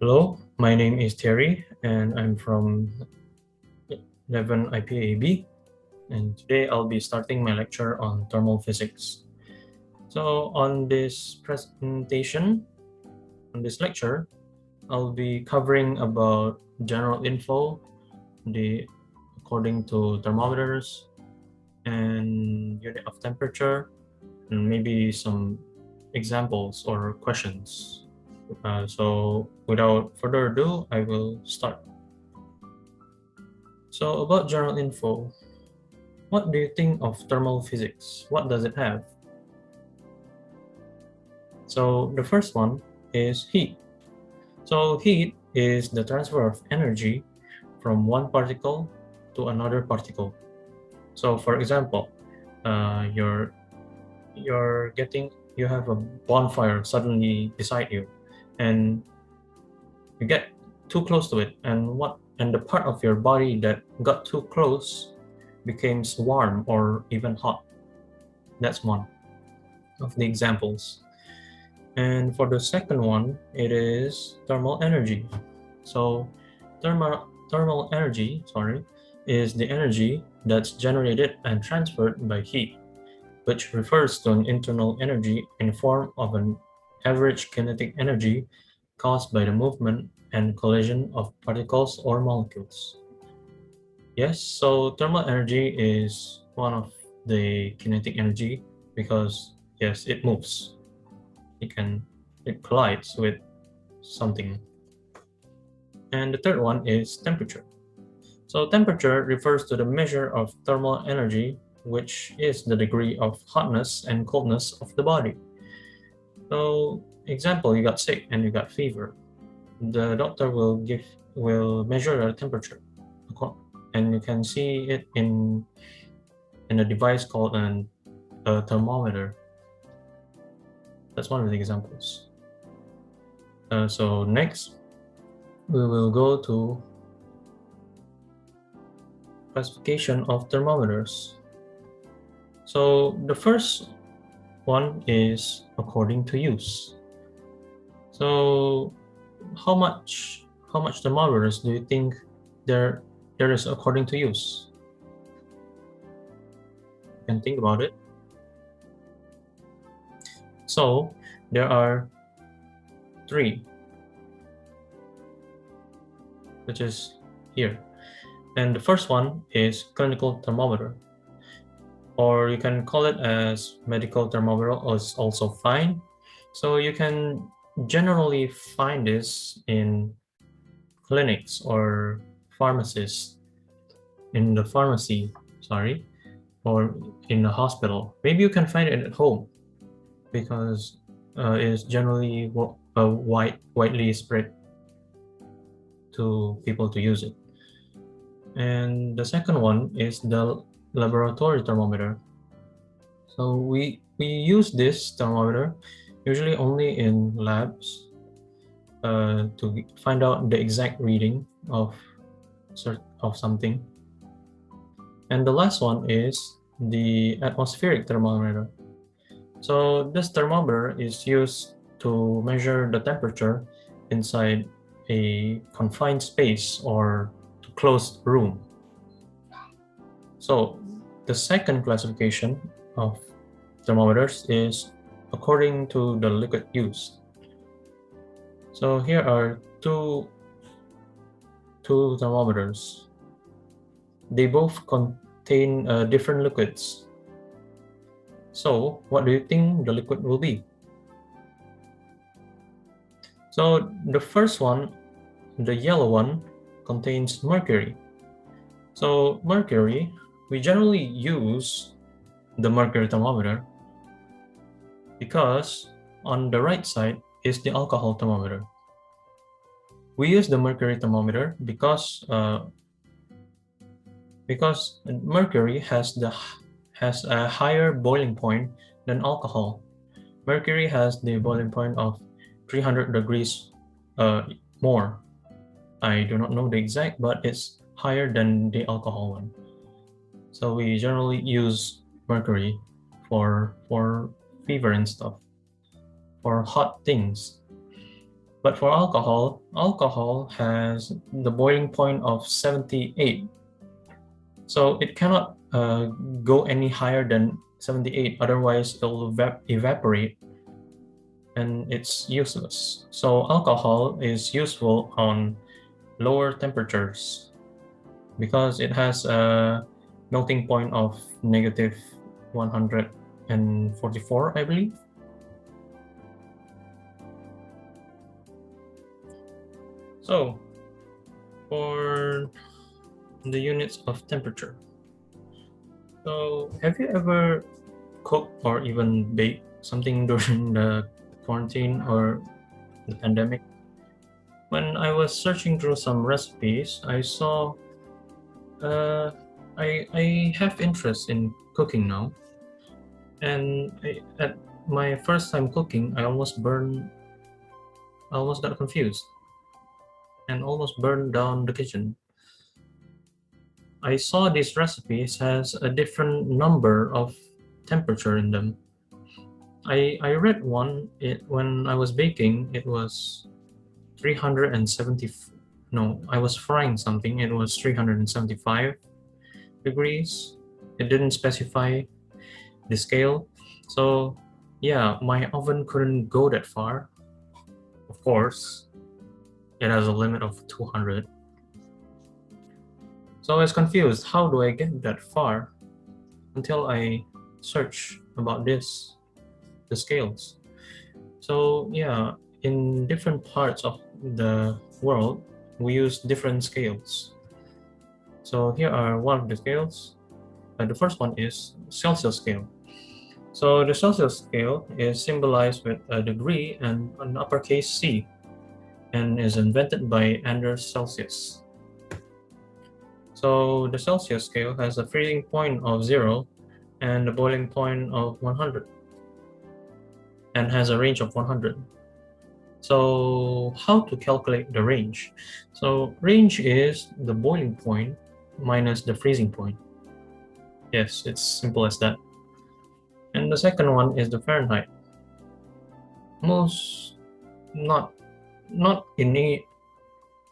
Hello, my name is Thierry and I'm from 11 IPA, and today I'll be starting my lecture on thermal physics. So on this presentation, on this lecture, I'll be covering about general info, the according to thermometers and unit of temperature, and maybe some examples or questions. So without further ado, I will start. So about general info, what do you think of thermal physics? What does it have? So the first one is heat. So heat is the transfer of energy from one particle to another particle. So for example, uh, you're you have a bonfire suddenly beside you, and you get too close to it, and the part of your body that got too close becomes warm or even hot. That's one of the examples. And for the second one, it is thermal energy. So thermal energy, is the energy that's generated and transferred by heat, which refers to an internal energy in the form of an average kinetic energy caused by the movement and collision of particles or molecules. Yes, so thermal energy is one of the kinetic energy because yes, it moves. It can it collides with something. And the third one is temperature. So temperature refers to the measure of thermal energy, which is the degree of hotness and coldness of the body. So example, you got sick and you got fever. The doctor will measure your temperature, and you can see it in a device called a thermometer. That's one of the examples. So next, we will go to classification of thermometers. So the first one is according to use. So how much thermometers do you think there is according to use? You can think about it. So there are three, which is here. And the first one is clinical thermometer, or you can call it as medical thermometer, is also fine. So you can generally find this in clinics or pharmacies, in the pharmacy, or in a hospital. Maybe you can find it at home because it's generally widely spread to people to use it. And the second one is the laboratory thermometer. So we use this thermometer usually only in labs to find out the exact reading of something. And the last one is the atmospheric thermometer. So this thermometer is used to measure the temperature inside a confined space or closed room. So the second classification of thermometers is according to the liquid used. So here are two thermometers. They both contain different liquids. So what do you think the liquid will be? So the first one, the yellow one, contains mercury. So mercury, we generally use the mercury thermometer because on the right side is the alcohol thermometer. We use the mercury thermometer because mercury has a higher boiling point than alcohol. Mercury has the boiling point of 300 degrees more. I do not know the exact, but it's higher than the alcohol one. So we generally use mercury for fever and stuff, for hot things. But for alcohol, alcohol has the boiling point of 78. So it cannot go any higher than 78, otherwise it will evaporate and it's useless. So alcohol is useful on lower temperatures because it has a melting point of negative 144, I believe. So for the units of temperature. So have you ever cooked or even baked something during the quarantine or the pandemic? When I was searching through some recipes, I saw I have interest in cooking now, and at my first time cooking, I almost got confused, and almost burned down the kitchen. I saw these recipes has a different number of temperature in them. I read one when I was baking, it was 370. No, I was frying something. It was 375 degrees. It didn't specify the scale. So yeah, my oven couldn't go that far. Of course, it has a limit of 200. So I was confused. How do I get that far? Until I search about this, the scales. So yeah, in different parts of the world, we use different scales. So here are one of the scales. The first one is Celsius scale. So the Celsius scale is symbolized with a degree and an uppercase C, and is invented by Anders Celsius. So the Celsius scale has a freezing point of 0 and a boiling point of 100, and has a range of 100. So how to calculate the range? So range is the boiling point minus the freezing point. Yes, it's simple as that. And the second one is the Fahrenheit. Most not in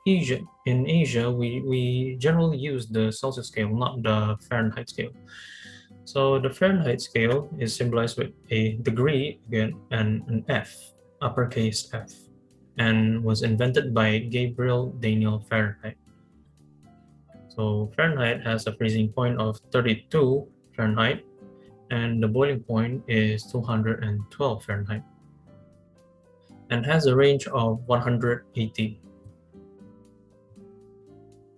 Asia. In Asia, we generally use the Celsius scale, not the Fahrenheit scale. So the Fahrenheit scale is symbolized with a degree again and an F, uppercase F, and was invented by Gabriel Daniel Fahrenheit. So Fahrenheit has a freezing point of 32 Fahrenheit, and the boiling point is 212 Fahrenheit, and has a range of 180.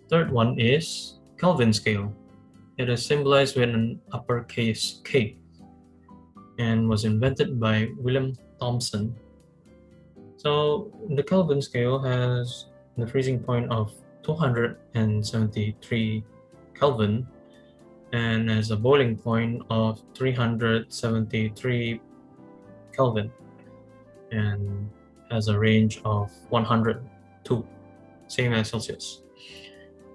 Third one is Kelvin scale. It is symbolized with an uppercase K, and was invented by William Thomson. So the Kelvin scale has the freezing point of 273 Kelvin, and has a boiling point of 373 Kelvin, and has a range of 102, same as Celsius.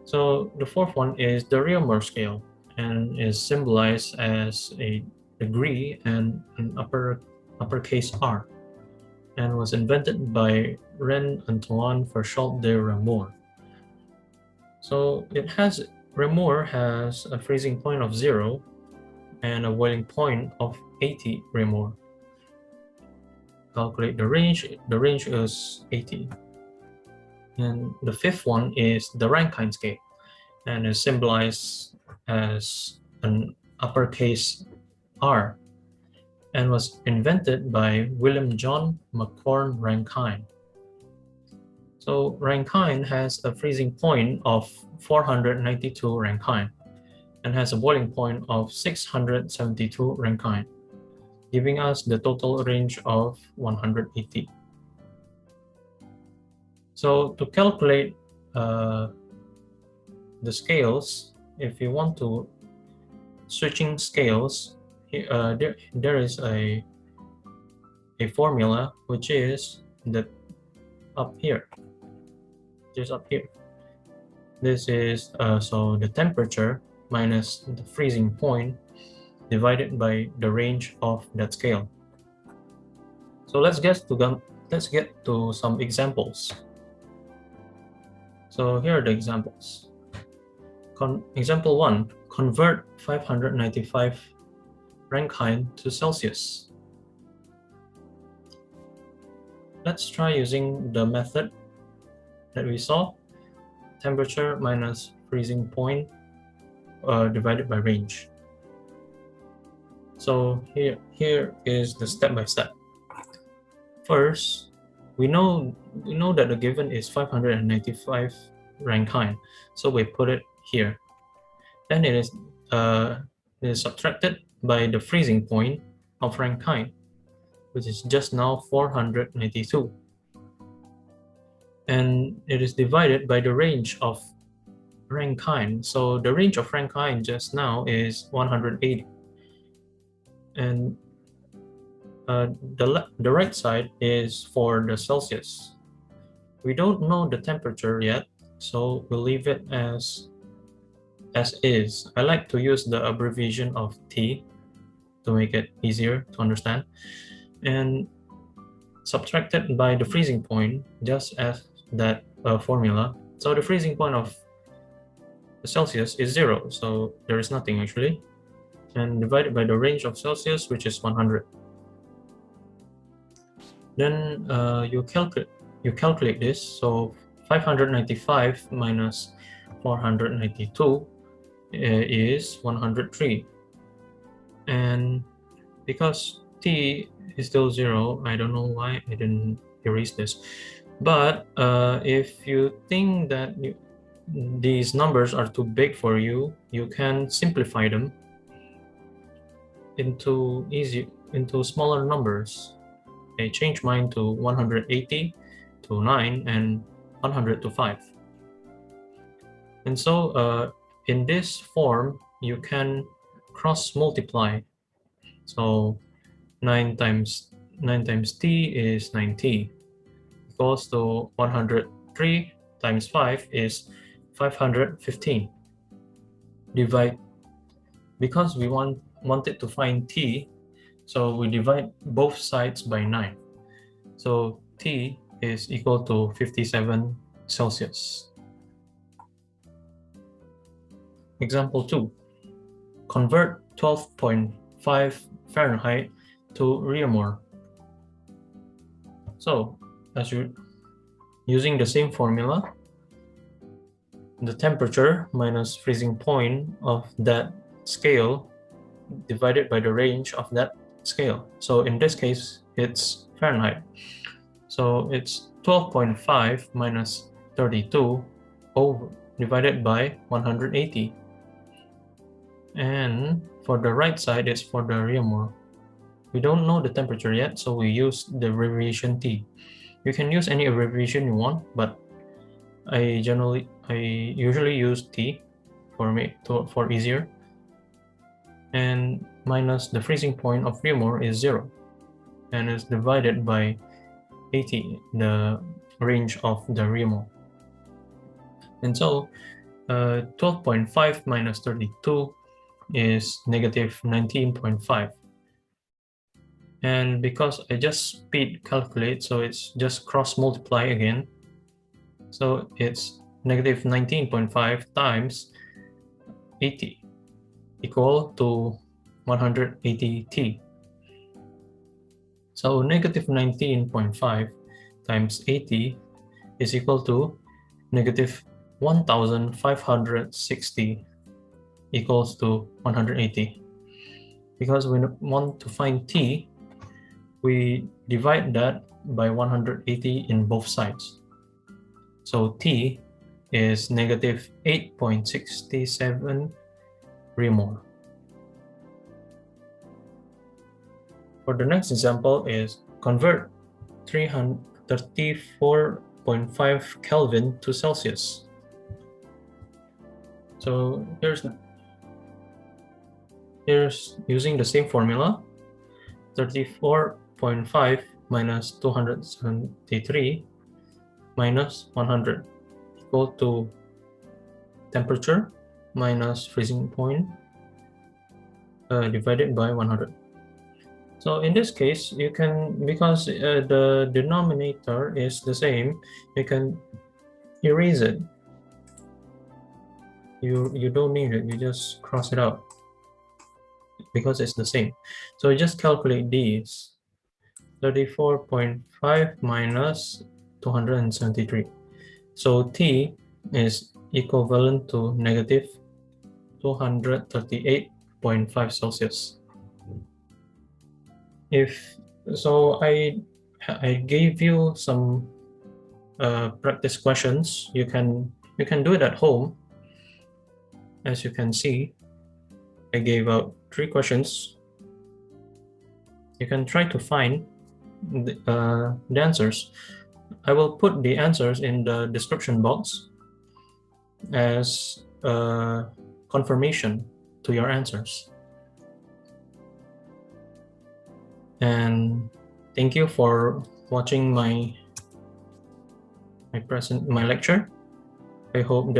So the fourth one is the Reaumur scale, and is symbolized as a degree and an uppercase R, and was invented by René Antoine Ferchault de Reaumur. So Reaumur has a freezing point of 0 and a boiling point of 80 Reaumur. Calculate the range is 80. And the fifth one is the Rankine scale, and is symbolized as an uppercase R, and was invented by William John McCorn Rankine. So Rankine has a freezing point of 492 Rankine, and has a boiling point of 672 Rankine, giving us the total range of 180. So to calculate the scales, if you want to switching scales, there is a formula which is up here. Just up here. This is so the temperature minus the freezing point divided by the range of that scale. So let's get let's get to some examples. So here are the examples. Example 1, convert 595 Rankine to Celsius. Let's try using the method that we saw, temperature minus freezing point divided by range. So here is the step-by-step. First, we know that the given is 595 Rankine, so we put it here. Then it is subtracted by the freezing point of Rankine, which is just now 492. And it is divided by the range of Rankine. So the range of Rankine just now is 180. And the right side is for the Celsius. We don't know the temperature yet, so we'll leave it as is. I like to use the abbreviation of T to make it easier to understand. And subtracted by the freezing point, just as that formula. So the freezing point of the Celsius is 0, so there is nothing actually. And divided by the range of Celsius, which is 100. Then you calculate this. So 595 minus 492 is 103. And because T is still 0, I don't know why I didn't erase this. But if you think that these numbers are too big for you, you can simplify them into smaller numbers. I change mine to 180 to 9 and 100 to 5. And so in this form, you can cross multiply. So 9 times T is 9T, equals to 103 times 5 is 515. Divide, because we wanted to find T, so we divide both sides by 9. So T is equal to 57 Celsius. Example 2. Convert 12.5 Fahrenheit to Reaumur. So, as you using the same formula, the temperature minus freezing point of that scale divided by the range of that scale. So in this case, it's Fahrenheit. So it's 12.5 minus 32 divided by 180. And for the right side is for the Reaumur. We don't know the temperature yet, so we use the abbreviation T. You can use any abbreviation you want, but I usually use T for easier. And minus the freezing point of Reaumur is 0, and is divided by 80, the range of the Reaumur. And so 12.5 minus 32 is negative 19.5. And because I just speed calculate, so it's just cross multiply again. So it's negative 19.5 times 80 equal to 180T. So negative 19.5 times 80 is equal to negative 1560 equals to 180. Because we want to find T, we divide that by 180 in both sides. So T is negative 8.67 Reaumur. For the next example is convert 34.5 Kelvin to Celsius. So here's using the same formula, 34.5 minus 273 minus 100 equal to temperature minus freezing point divided by 100. So in this case, you can, because the denominator is the same, you can erase it. You don't need it, you just cross it out because it's the same. So you just calculate these. 34.5 minus 273. So T is equivalent to negative 238.5 Celsius. If so, I gave you some practice questions. You can do it at home. As you can see, I gave out 3 questions. You can try to find the answers. I will put the answers in the description box as confirmation to your answers. And thank you for watching my lecture. I hope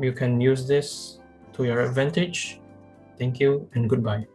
you can use this to your advantage. Thank you and goodbye.